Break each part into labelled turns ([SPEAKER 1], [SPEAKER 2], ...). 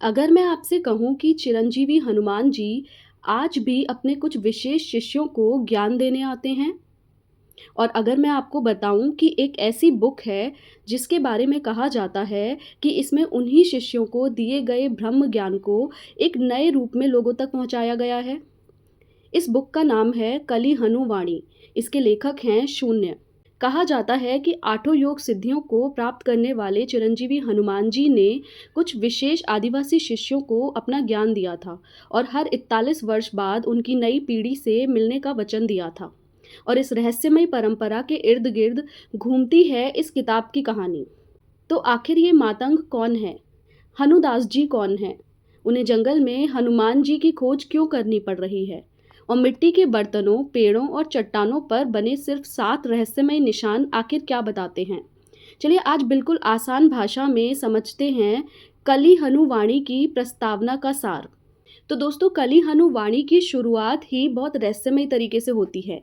[SPEAKER 1] अगर मैं आपसे कहूँ कि चिरंजीवी हनुमान जी आज भी अपने कुछ विशेष शिष्यों को ज्ञान देने आते हैं, और अगर मैं आपको बताऊँ कि एक ऐसी बुक है जिसके बारे में कहा जाता है कि इसमें उन्हीं शिष्यों को दिए गए ब्रह्म ज्ञान को एक नए रूप में लोगों तक पहुँचाया गया है। इस बुक का नाम है कली हनु वाणी। इसके लेखक हैं शून्य। कहा जाता है कि आठों योग सिद्धियों को प्राप्त करने वाले चिरंजीवी हनुमान जी ने कुछ विशेष आदिवासी शिष्यों को अपना ज्ञान दिया था और हर 41 वर्ष बाद उनकी नई पीढ़ी से मिलने का वचन दिया था। और इस रहस्यमय परंपरा के इर्द गिर्द घूमती है इस किताब की कहानी। तो आखिर ये मातंग कौन है? हनुदास जी कौन है? उन्हें जंगल में हनुमान जी की खोज क्यों करनी पड़ रही है? और मिट्टी के बर्तनों, पेड़ों और चट्टानों पर बने सिर्फ 7 रहस्यमय निशान आखिर क्या बताते हैं? चलिए आज बिल्कुल आसान भाषा में समझते हैं कली हनु वाणी की प्रस्तावना का सार। तो दोस्तों, कली हनु वाणी की शुरुआत ही बहुत रहस्यमय तरीके से होती है।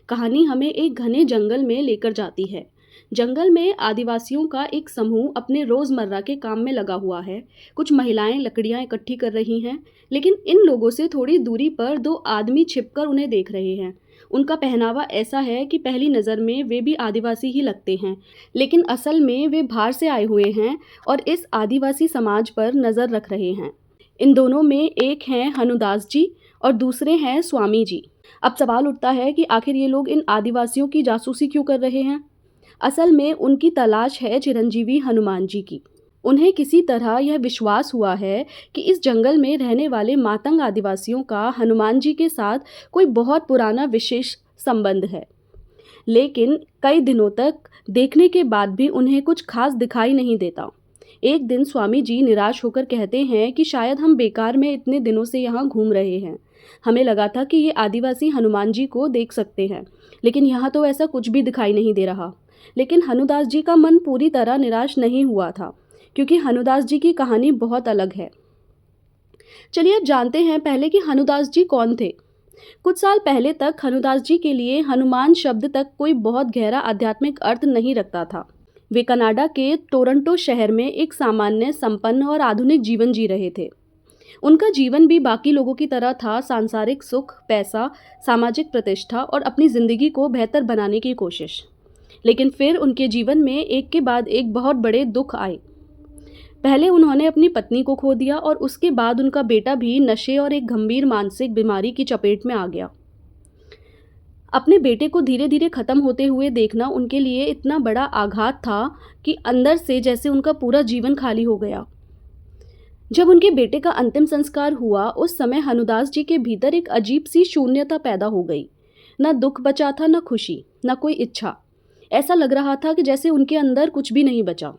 [SPEAKER 1] कहानी हमें एक घने जंगल में लेकर जाती है। जंगल में आदिवासियों का एक समूह अपने रोज़मर्रा के काम में लगा हुआ है। कुछ महिलाएं लकड़ियां इकट्ठी कर रही हैं, लेकिन इन लोगों से थोड़ी दूरी पर 2 आदमी छिपकर उन्हें देख रहे हैं। उनका पहनावा ऐसा है कि पहली नज़र में वे भी आदिवासी ही लगते हैं, लेकिन असल में वे बाहर से आए हुए हैं और इस आदिवासी समाज पर नज़र रख रहे हैं। इन दोनों में एक हैं हनुदास जी और दूसरे हैं स्वामी जी। अब सवाल उठता है कि आखिर ये लोग इन आदिवासियों की जासूसी क्यों कर रहे हैं? असल में उनकी तलाश है चिरंजीवी हनुमान जी की। उन्हें किसी तरह यह विश्वास हुआ है कि इस जंगल में रहने वाले मातंग आदिवासियों का हनुमान जी के साथ कोई बहुत पुराना विशेष संबंध है। लेकिन कई दिनों तक देखने के बाद भी उन्हें कुछ खास दिखाई नहीं देता। एक दिन स्वामी जी निराश होकर कहते हैं कि शायद हम बेकार में इतने दिनों से यहाँ घूम रहे हैं। हमें लगा था कि ये आदिवासी हनुमान जी को देख सकते हैं, लेकिन यहाँ तो ऐसा कुछ भी दिखाई नहीं दे रहा। लेकिन हनुदास जी का मन पूरी तरह निराश नहीं हुआ था, क्योंकि हनुदास जी की कहानी बहुत अलग है। चलिए अब जानते हैं पहले कि हनुदास जी कौन थे। कुछ साल पहले तक हनुदास जी के लिए हनुमान शब्द तक कोई बहुत गहरा आध्यात्मिक अर्थ नहीं रखता था। वे कनाडा के टोरंटो शहर में एक सामान्य, संपन्न और आधुनिक जीवन जी रहे थे। उनका जीवन भी बाकी लोगों की तरह था, सांसारिक सुख, पैसा, सामाजिक प्रतिष्ठा और अपनी ज़िंदगी को बेहतर बनाने की कोशिश। लेकिन फिर उनके जीवन में एक के बाद एक बहुत बड़े दुख आए। पहले उन्होंने अपनी पत्नी को खो दिया और उसके बाद उनका बेटा भी नशे और एक गंभीर मानसिक बीमारी की चपेट में आ गया। अपने बेटे को धीरे धीरे ख़त्म होते हुए देखना उनके लिए इतना बड़ा आघात था कि अंदर से जैसे उनका पूरा जीवन खाली हो गया। जब उनके बेटे का अंतिम संस्कार हुआ, उस समय हनुदास जी के भीतर एक अजीब सी शून्यता पैदा हो गई। न दुख बचा था, न खुशी, न कोई इच्छा। ऐसा लग रहा था कि जैसे उनके अंदर कुछ भी नहीं बचा।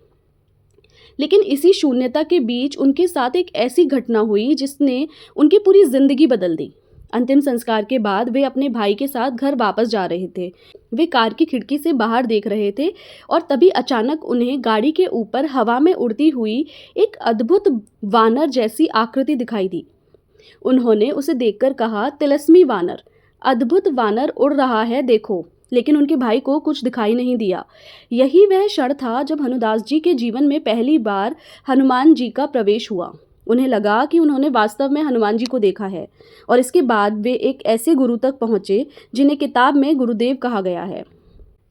[SPEAKER 1] लेकिन इसी शून्यता के बीच उनके साथ एक ऐसी घटना हुई जिसने उनकी पूरी जिंदगी बदल दी। अंतिम संस्कार के बाद वे अपने भाई के साथ घर वापस जा रहे थे। वे कार की खिड़की से बाहर देख रहे थे और तभी अचानक उन्हें गाड़ी के ऊपर हवा में उड़ती हुई एक अद्भुत वानर जैसी आकृति दिखाई दी। उन्होंने उसे देखकर कहा, तिलस्मी वानर, अद्भुत वानर उड़ रहा है, देखो। लेकिन उनके भाई को कुछ दिखाई नहीं दिया। यही वह क्षण था जब हनुदास जी के जीवन में पहली बार हनुमान जी का प्रवेश हुआ। उन्हें लगा कि उन्होंने वास्तव में हनुमान जी को देखा है, और इसके बाद वे एक ऐसे गुरु तक पहुँचे जिन्हें किताब में गुरुदेव कहा गया है।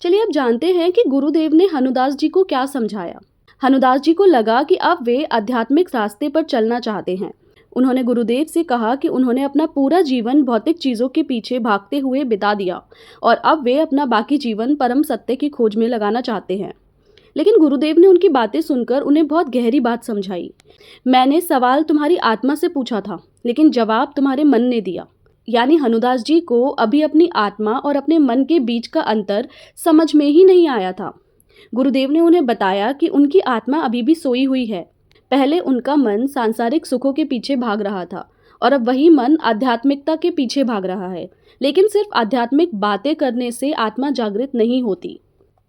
[SPEAKER 1] चलिए अब जानते हैं कि गुरुदेव ने हनुदास जी को क्या समझाया। हनुदास जी को लगा कि अब वे आध्यात्मिक रास्ते पर चलना चाहते हैं। उन्होंने गुरुदेव से कहा कि उन्होंने अपना पूरा जीवन भौतिक चीज़ों के पीछे भागते हुए बिता दिया और अब वे अपना बाकी जीवन परम सत्य की खोज में लगाना चाहते हैं। लेकिन गुरुदेव ने उनकी बातें सुनकर उन्हें बहुत गहरी बात समझाई। मैंने सवाल तुम्हारी आत्मा से पूछा था, लेकिन जवाब तुम्हारे मन ने दिया। यानी हनुदास जी को अभी अपनी आत्मा और अपने मन के बीच का अंतर समझ में ही नहीं आया था। गुरुदेव ने उन्हें बताया कि उनकी आत्मा अभी भी सोई हुई है। पहले उनका मन सांसारिक सुखों के पीछे भाग रहा था और अब वही मन आध्यात्मिकता के पीछे भाग रहा है। लेकिन सिर्फ आध्यात्मिक बातें करने से आत्मा जागृत नहीं होती।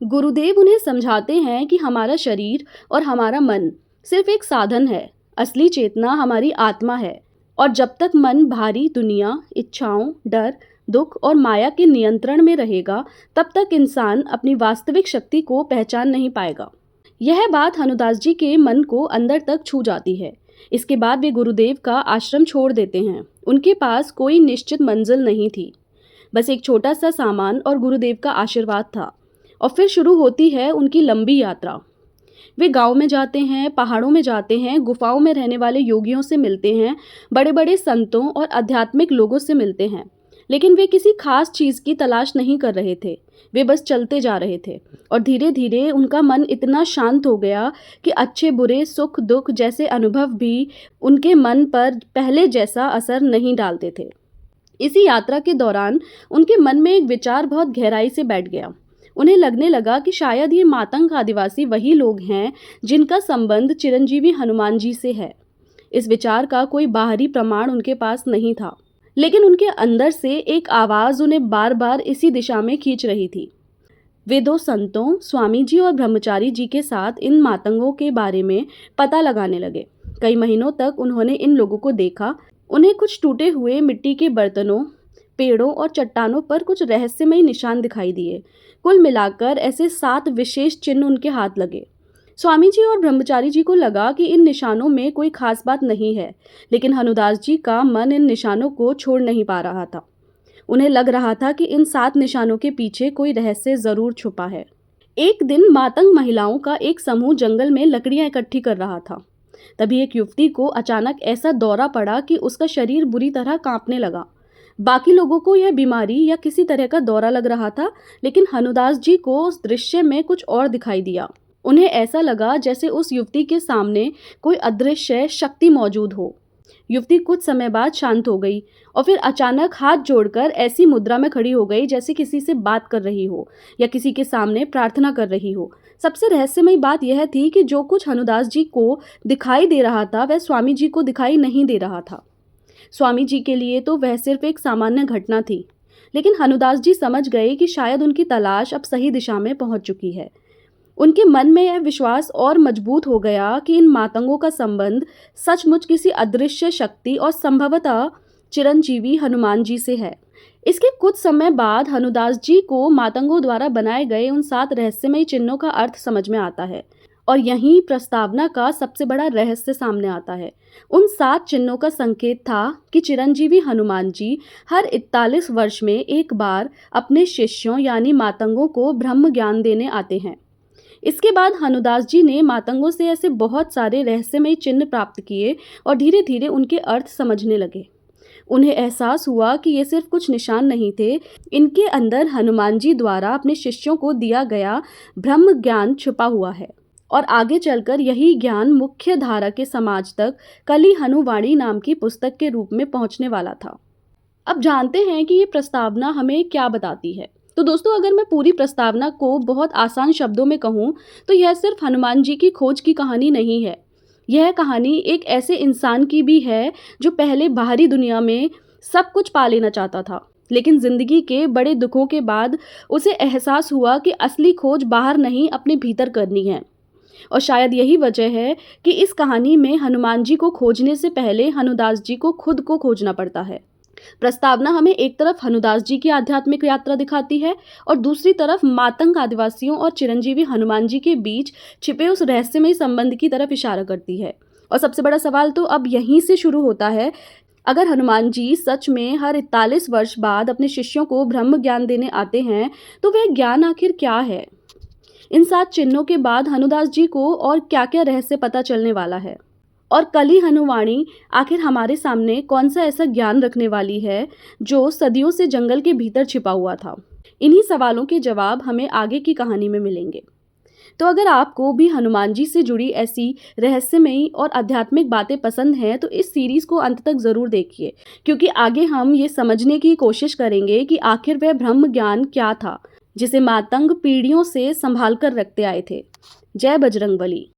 [SPEAKER 1] गुरुदेव उन्हें समझाते हैं कि हमारा शरीर और हमारा मन सिर्फ एक साधन है, असली चेतना हमारी आत्मा है। और जब तक मन भारी दुनिया, इच्छाओं, डर, दुख और माया के नियंत्रण में रहेगा, तब तक इंसान अपनी वास्तविक शक्ति को पहचान नहीं पाएगा। यह बात हनुदास जी के मन को अंदर तक छू जाती है। इसके बाद वे गुरुदेव का आश्रम छोड़ देते हैं। उनके पास कोई निश्चित मंजिल नहीं थी, बस एक छोटा सा सामान और गुरुदेव का आशीर्वाद था। और फिर शुरू होती है उनकी लंबी यात्रा। वे गांव में जाते हैं, पहाड़ों में जाते हैं, गुफाओं में रहने वाले योगियों से मिलते हैं, बड़े बड़े संतों और आध्यात्मिक लोगों से मिलते हैं। लेकिन वे किसी खास चीज़ की तलाश नहीं कर रहे थे, वे बस चलते जा रहे थे। और धीरे धीरे उनका मन इतना शांत हो गया कि अच्छे बुरे सुख दुख जैसे अनुभव भी उनके मन पर पहले जैसा असर नहीं डालते थे। इसी यात्रा के दौरान उनके मन में एक विचार बहुत गहराई से बैठ गया। उन्हें लगने लगा कि शायद ये मातंग आदिवासी वही लोग हैं जिनका संबंध चिरंजीवी हनुमान जी से है। इस विचार का कोई बाहरी प्रमाण उनके पास नहीं था, लेकिन उनके अंदर से एक आवाज़ उन्हें बार बार इसी दिशा में खींच रही थी। वे दो संतों, स्वामी जी और ब्रह्मचारी जी के साथ इन मातंगों के बारे में पता लगाने लगे। कई महीनों तक उन्होंने इन लोगों को देखा। उन्हें कुछ टूटे हुए मिट्टी के बर्तनों, पेड़ों और चट्टानों पर कुछ रहस्यमयी निशान दिखाई दिए। कुल मिलाकर ऐसे 7 विशेष चिन्ह उनके हाथ लगे। स्वामी जी और ब्रह्मचारी जी को लगा कि इन निशानों में कोई खास बात नहीं है, लेकिन हनुदास जी का मन इन निशानों को छोड़ नहीं पा रहा था। उन्हें लग रहा था कि इन 7 निशानों के पीछे कोई रहस्य जरूर छुपा है। एक दिन मातंग महिलाओं का एक समूह जंगल में लकड़ियां इकट्ठी कर रहा था। तभी एक युवती को अचानक ऐसा दौरा पड़ा कि उसका शरीर बुरी तरह कांपने लगा। बाकी लोगों को यह बीमारी या किसी तरह का दौरा लग रहा था, लेकिन हनुदास जी को उस दृश्य में कुछ और दिखाई दिया। उन्हें ऐसा लगा जैसे उस युवती के सामने कोई अदृश्य शक्ति मौजूद हो। युवती कुछ समय बाद शांत हो गई और फिर अचानक हाथ जोड़कर ऐसी मुद्रा में खड़ी हो गई जैसे किसी से बात कर रही हो या किसी के सामने प्रार्थना कर रही हो। सबसे रहस्यमयी बात यह थी कि जो कुछ हनुदास जी को दिखाई दे रहा था वह स्वामी जी को दिखाई नहीं दे रहा था। स्वामी जी के लिए तो वह सिर्फ एक सामान्य घटना थी, लेकिन हनुदास जी समझ गए कि शायद उनकी तलाश अब सही दिशा में पहुंच चुकी है। उनके मन में यह विश्वास और मजबूत हो गया कि इन मातंगों का संबंध सचमुच किसी अदृश्य शक्ति और संभवतः चिरंजीवी हनुमान जी से है। इसके कुछ समय बाद हनुदास जी को मातंगों द्वारा बनाए गए उन 7 रहस्यमयी चिन्हों का अर्थ समझ में आता है, और यहीं प्रस्तावना का सबसे बड़ा रहस्य सामने आता है। उन 7 चिन्हों का संकेत था कि चिरंजीवी हनुमान जी हर 41 वर्ष में एक बार अपने शिष्यों यानी मातंगों को ब्रह्म ज्ञान देने आते हैं। इसके बाद हनुदास जी ने मातंगों से ऐसे बहुत सारे रहस्यमय चिन्ह प्राप्त किए और धीरे धीरे उनके अर्थ समझने लगे। उन्हें एहसास हुआ कि ये सिर्फ कुछ निशान नहीं थे, इनके अंदर हनुमान जी द्वारा अपने शिष्यों को दिया गया ब्रह्म ज्ञान छुपा हुआ है और आगे चलकर यही ज्ञान मुख्य धारा के समाज तक कली हनुवाणी नाम की पुस्तक के रूप में पहुंचने वाला था। अब जानते हैं कि ये प्रस्तावना हमें क्या बताती है। तो दोस्तों, अगर मैं पूरी प्रस्तावना को बहुत आसान शब्दों में कहूँ तो यह सिर्फ हनुमान जी की खोज की कहानी नहीं है। यह कहानी एक ऐसे इंसान की भी है जो पहले बाहरी दुनिया में सब कुछ पा लेना चाहता था, लेकिन जिंदगी के बड़े दुखों के बाद उसे एहसास हुआ कि असली खोज बाहर नहीं अपने भीतर करनी है। और शायद यही वजह है कि इस कहानी में हनुमान जी को खोजने से पहले हनुदास जी को खुद को खोजना पड़ता है। प्रस्तावना हमें एक तरफ हनुदास जी की आध्यात्मिक यात्रा दिखाती है और दूसरी तरफ मातंग आदिवासियों और चिरंजीवी हनुमान जी के बीच छिपे उस रहस्यमय संबंध की तरफ इशारा करती है। और सबसे बड़ा सवाल तो अब यहीं से शुरू होता है, अगर हनुमान जी सच में हर 41 वर्ष बाद अपने शिष्यों को ब्रह्म ज्ञान देने आते हैं तो वह ज्ञान आखिर क्या है? इन 7 चिन्हों के बाद हनुदास जी को और क्या क्या रहस्य पता चलने वाला है? और कली हनुवाणी आखिर हमारे सामने कौन सा ऐसा ज्ञान रखने वाली है जो सदियों से जंगल के भीतर छिपा हुआ था? इन्हीं सवालों के जवाब हमें आगे की कहानी में मिलेंगे। तो अगर आपको भी हनुमान जी से जुड़ी ऐसी रहस्यमयी और आध्यात्मिक बातें पसंद हैं तो इस सीरीज़ को अंत तक ज़रूर देखिए, क्योंकि आगे हम ये समझने की कोशिश करेंगे कि आखिर वह ब्रह्म ज्ञान क्या था जिसे मातंग पीढ़ियों से संभाल कर रखते आए थे। जय बजरंगबली।